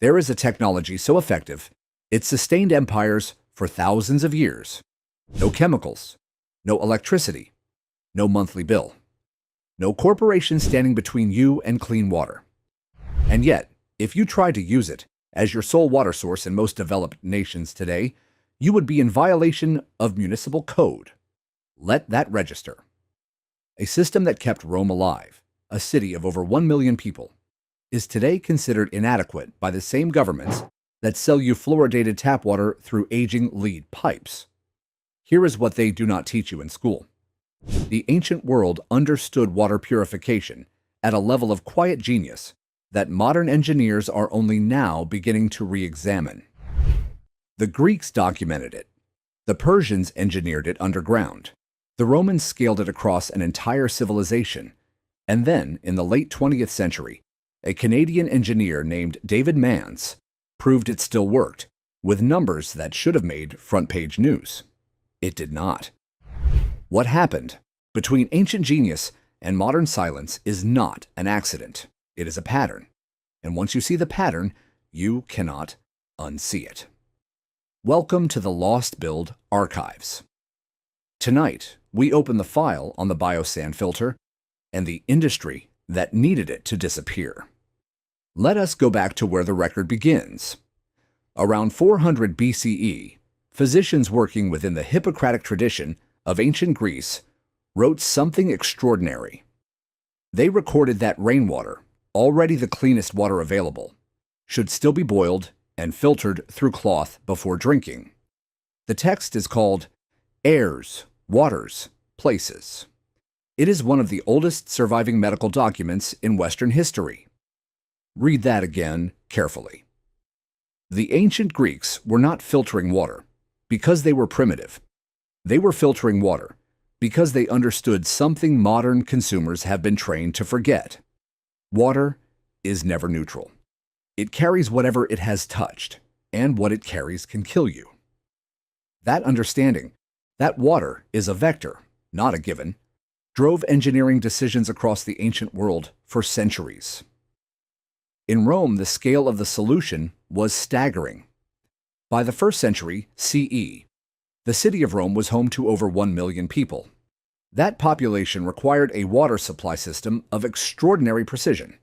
There is a technology so effective, it sustained empires for thousands of years. No chemicals, no electricity, no monthly bill, no corporation standing between you and clean water. And yet, if you tried to use it as your sole water source in most developed nations today, you would be in violation of municipal code. Let that register. A system that kept Rome alive, a city of over 1 million people, is today considered inadequate by the same governments that sell you fluoridated tap water through aging lead pipes. Here is what they do not teach you in school. The ancient world understood water purification at a level of quiet genius that modern engineers are only now beginning to re-examine. The Greeks documented it. The Persians engineered it underground. The Romans scaled it across an entire civilization. And then, in the late 20th century, a Canadian engineer named David Manns proved it still worked, with numbers that should have made front-page news. It did not. What happened between ancient genius and modern silence is not an accident. It is a pattern. And once you see the pattern, you cannot unsee it. Welcome to the Lost Build Archives. Tonight, we open the file on the biosand filter and the industry that needed it to disappear. Let us go back to where the record begins. Around 400 BCE, physicians working within the Hippocratic tradition of ancient Greece wrote something extraordinary. They recorded that rainwater, already the cleanest water available, should still be boiled and filtered through cloth before drinking. The text is called Airs, Waters, Places. It is one of the oldest surviving medical documents in Western history. Read that again carefully. The ancient Greeks were not filtering water because they were primitive. They were filtering water because they understood something modern consumers have been trained to forget. Water is never neutral. It carries whatever it has touched, and what it carries can kill you. That understanding, that water is a vector, not a given, drove engineering decisions across the ancient world for centuries. In Rome, the scale of the solution was staggering. By the 1st century CE, the city of Rome was home to over 1 million people. That population required a water supply system of extraordinary precision.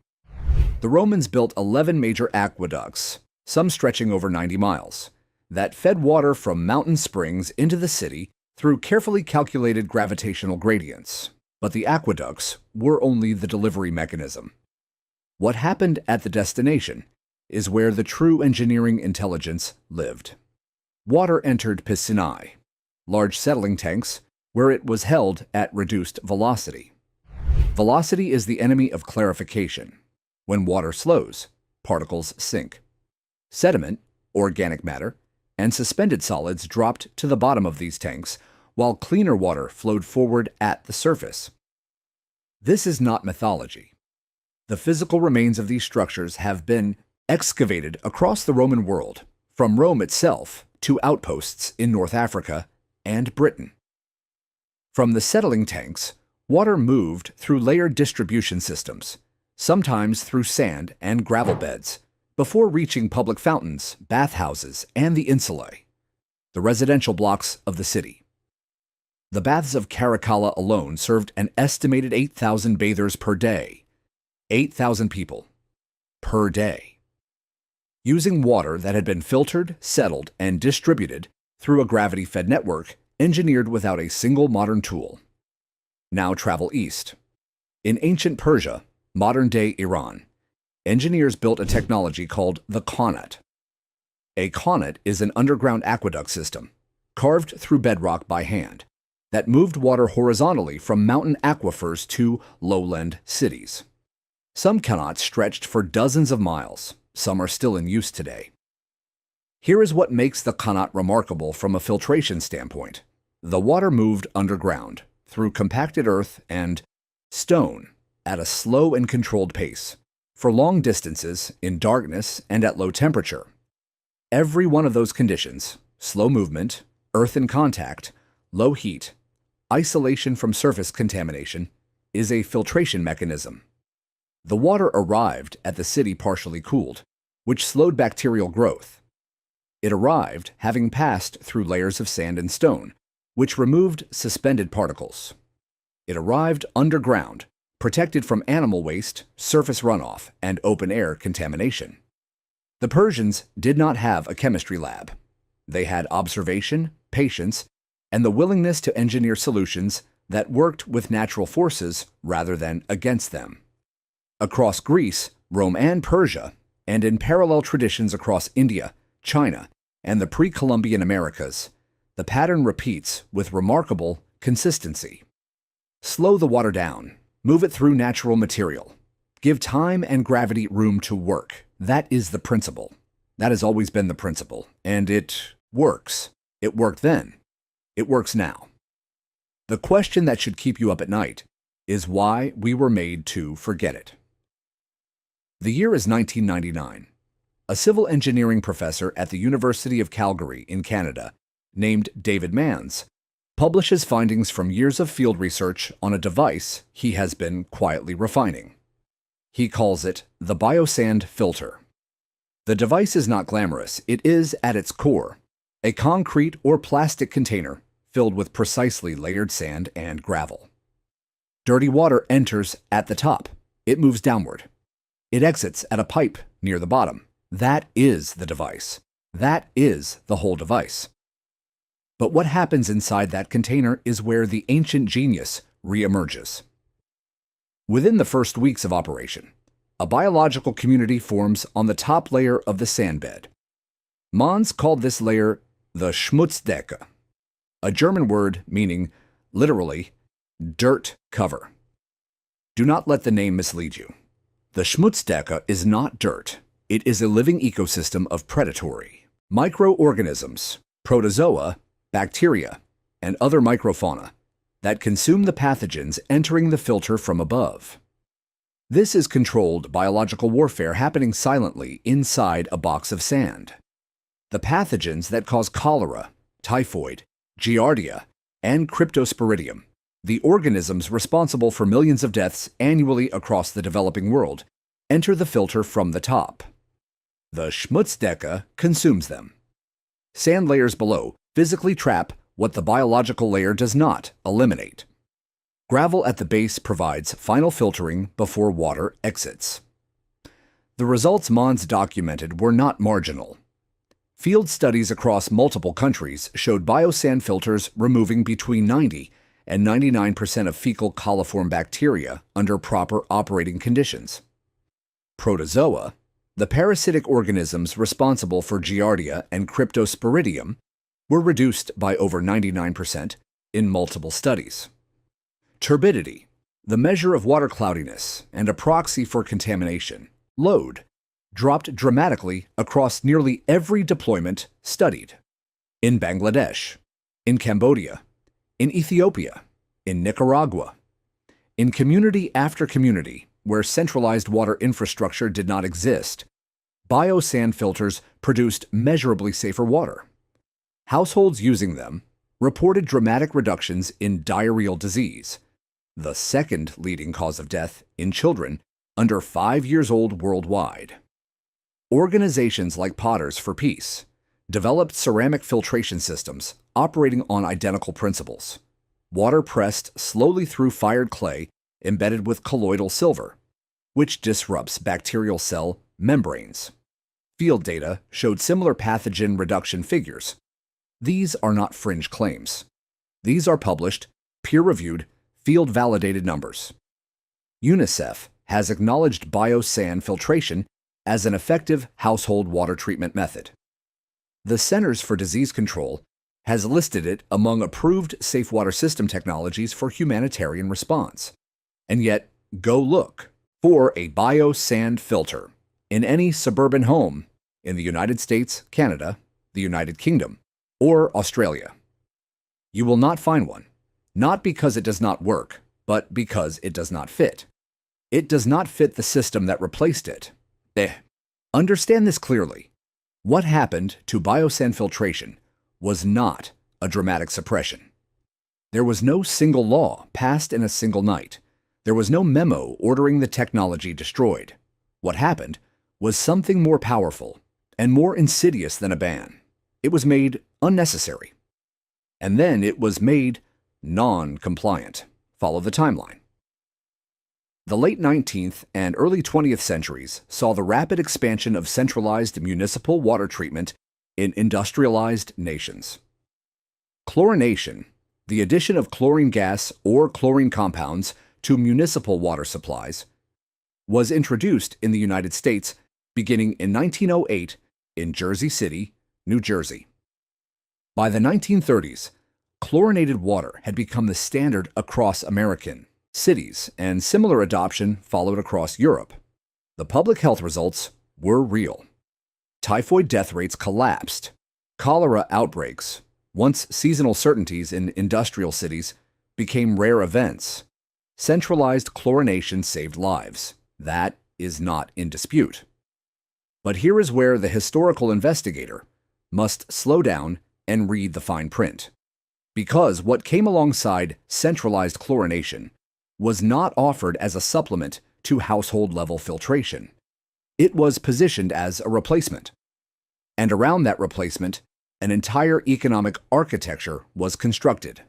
The Romans built 11 major aqueducts, some stretching over 90 miles, that fed water from mountain springs into the city through carefully calculated gravitational gradients. But the aqueducts were only the delivery mechanism. What happened at the destination is where the true engineering intelligence lived. Water entered piscinae, large settling tanks, where it was held at reduced velocity. Velocity is the enemy of clarification. When water slows, particles sink. Sediment, organic matter, and suspended solids dropped to the bottom of these tanks, while cleaner water flowed forward at the surface. This is not mythology. The physical remains of these structures have been excavated across the Roman world, from Rome itself to outposts in North Africa and Britain. From the settling tanks, water moved through layered distribution systems, sometimes through sand and gravel beds, before reaching public fountains, bathhouses, and the insulae, the residential blocks of the city. The baths of Caracalla alone served an estimated 8,000 bathers per day. 8,000 people per day. Using water that had been filtered, settled, and distributed through a gravity-fed network engineered without a single modern tool. Now travel east. In ancient Persia, modern-day Iran, engineers built a technology called the qanat. A qanat is an underground aqueduct system, carved through bedrock by hand, that moved water horizontally from mountain aquifers to lowland cities. Some qanats stretched for dozens of miles. Some are still in use today. Here is what makes the qanat remarkable from a filtration standpoint. The water moved underground, through compacted earth and stone, at a slow and controlled pace, for long distances, in darkness, and at low temperature. Every one of those conditions, slow movement, earth in contact, low heat, isolation from surface contamination, is a filtration mechanism. The water arrived at the city partially cooled, which slowed bacterial growth. It arrived having passed through layers of sand and stone, which removed suspended particles. It arrived underground, protected from animal waste, surface runoff, and open-air contamination. The Persians did not have a chemistry lab. They had observation, patience, and the willingness to engineer solutions that worked with natural forces rather than against them. Across Greece, Rome, and Persia, and in parallel traditions across India, China, and the pre-Columbian Americas, the pattern repeats with remarkable consistency. Slow the water down, move it through natural material. Give time and gravity room to work. That is the principle. That has always been the principle, and it works. It worked then. It works now. The question that should keep you up at night is why we were made to forget it. The year is 1999. A civil engineering professor at the University of Calgary in Canada, named David Manns, publishes findings from years of field research on a device he has been quietly refining. He calls it the biosand filter. The device is not glamorous. It is, at its core, a concrete or plastic container filled with precisely layered sand and gravel. Dirty water enters at the top. It moves downward. It exits at a pipe near the bottom. That is the device. That is the whole device. But what happens inside that container is where the ancient genius reemerges. Within the first weeks of operation, a biological community forms on the top layer of the sand bed. Manns called this layer the Schmutzdecke, a German word meaning, literally, dirt cover. Do not let the name mislead you. The Schmutzdecke is not dirt. It is a living ecosystem of predatory microorganisms, protozoa, bacteria, and other microfauna that consume the pathogens entering the filter from above. This is controlled biological warfare happening silently inside a box of sand. The pathogens that cause cholera, typhoid, giardia, and cryptosporidium, the organisms responsible for millions of deaths annually across the developing world, enter the filter from the top. The Schmutzdecke consumes them. Sand layers below physically trap what the biological layer does not eliminate. Gravel at the base provides final filtering before water exits. The results Manns documented were not marginal. Field studies across multiple countries showed biosand filters removing between 90 and 99% of fecal coliform bacteria under proper operating conditions. Protozoa, the parasitic organisms responsible for giardia and cryptosporidium, were reduced by over 99% in multiple studies. Turbidity, the measure of water cloudiness and a proxy for contamination, load, dropped dramatically across nearly every deployment studied. In Bangladesh, in Cambodia, in Ethiopia, in Nicaragua, in community after community where centralized water infrastructure did not exist, biosand filters produced measurably safer water. Households using them reported dramatic reductions in diarrheal disease, the second leading cause of death in children under 5 years old worldwide. Organizations like Potters for Peace developed ceramic filtration systems operating on identical principles. Water pressed slowly through fired clay embedded with colloidal silver, which disrupts bacterial cell membranes. Field data showed similar pathogen reduction figures. These are not fringe claims. These are published, peer-reviewed, field-validated numbers. UNICEF has acknowledged biosand filtration as an effective household water treatment method. The Centers for Disease Control has listed it among approved safe water system technologies for humanitarian response. And yet, go look for a biosand filter in any suburban home in the United States, Canada, the United Kingdom, or Australia. You will not find one, not because it does not work, but because it does not fit. It does not fit the system that replaced it. Understand this clearly. What happened to biosand filtration was not a dramatic suppression. There was no single law passed in a single night. There was no memo ordering the technology destroyed. What happened was something more powerful and more insidious than a ban. It was made unnecessary. And then it was made non-compliant. Follow the timeline. The late 19th and early 20th centuries saw the rapid expansion of centralized municipal water treatment in industrialized nations. Chlorination, the addition of chlorine gas or chlorine compounds to municipal water supplies, was introduced in the United States beginning in 1908 in Jersey City, New Jersey. By the 1930s, chlorinated water had become the standard across American cities, and similar adoption followed across Europe. The public health results were real. Typhoid death rates collapsed. Cholera outbreaks, once seasonal certainties in industrial cities, became rare events. Centralized chlorination saved lives. That is not in dispute. But here is where the historical investigator must slow down and read the fine print. Because what came alongside centralized chlorination was not offered as a supplement to household-level filtration. It was positioned as a replacement. And around that replacement, an entire economic architecture was constructed.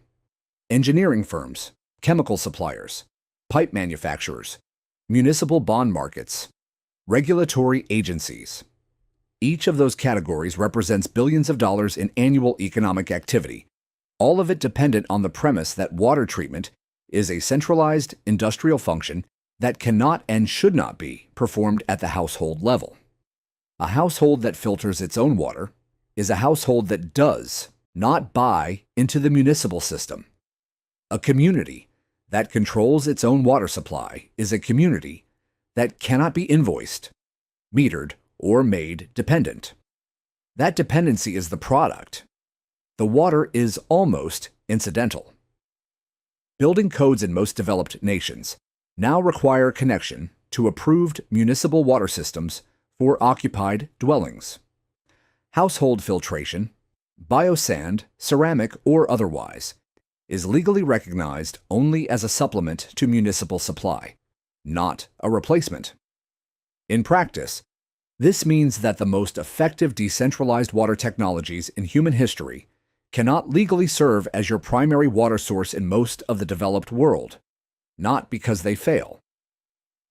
Engineering firms, chemical suppliers, pipe manufacturers, municipal bond markets, regulatory agencies. Each of those categories represents billions of dollars in annual economic activity, all of it dependent on the premise that water treatment is a centralized industrial function that cannot and should not be performed at the household level. A household that filters its own water is a household that does not buy into the municipal system. A community that controls its own water supply is a community that cannot be invoiced, metered, or made dependent. That dependency is the product. The water is almost incidental. Building codes in most developed nations now require connection to approved municipal water systems for occupied dwellings. Household filtration, biosand, ceramic, or otherwise, is legally recognized only as a supplement to municipal supply, not a replacement. In practice, this means that the most effective decentralized water technologies in human history cannot legally serve as your primary water source in most of the developed world, not because they fail,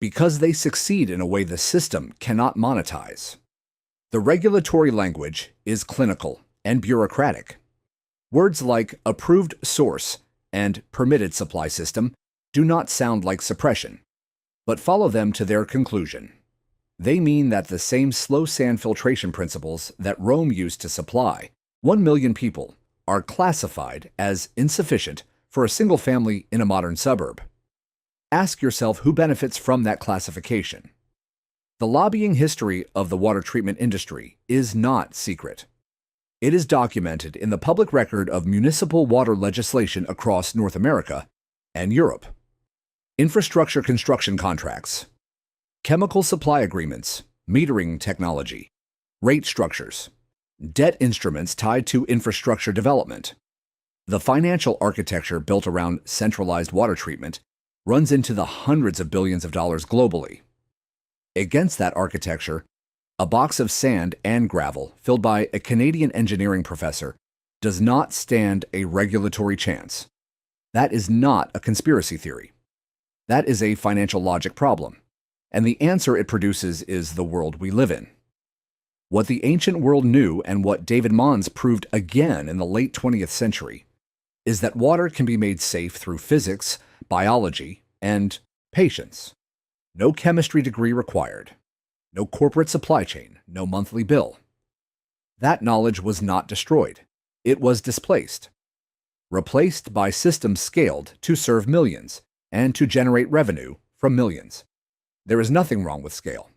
because they succeed in a way the system cannot monetize. The regulatory language is clinical and bureaucratic. Words like approved source and permitted supply system do not sound like suppression, but follow them to their conclusion. They mean that the same slow sand filtration principles that Rome used to supply 1 million people are classified as insufficient for a single family in a modern suburb. Ask yourself who benefits from that classification. The lobbying history of the water treatment industry is not secret. It is documented in the public record of municipal water legislation across North America and Europe. Infrastructure construction contracts, chemical supply agreements, metering technology, rate structures, debt instruments tied to infrastructure development. The financial architecture built around centralized water treatment runs into the hundreds of billions of dollars globally. Against that architecture, a box of sand and gravel filled by a Canadian engineering professor does not stand a regulatory chance. That is not a conspiracy theory. That is a financial logic problem, and the answer it produces is the world we live in. What the ancient world knew and what David Mons proved again in the late 20th century is that water can be made safe through physics, biology, and patience. No chemistry degree required. No corporate supply chain, no monthly bill. That knowledge was not destroyed. It was displaced. Replaced by systems scaled to serve millions and to generate revenue from millions. There is nothing wrong with scale.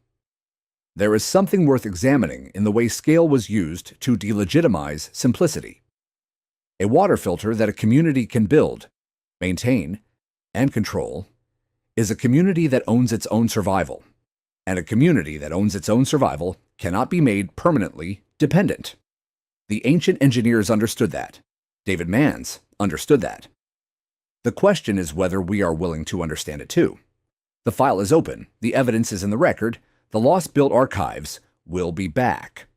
There is something worth examining in the way scale was used to delegitimize simplicity. A water filter that a community can build, maintain, and control is a community that owns its own survival, and a community that owns its own survival cannot be made permanently dependent. The ancient engineers understood that. David Mons understood that. The question is whether we are willing to understand it too. The file is open, the evidence is in the record, The Lost Built Archives will be back.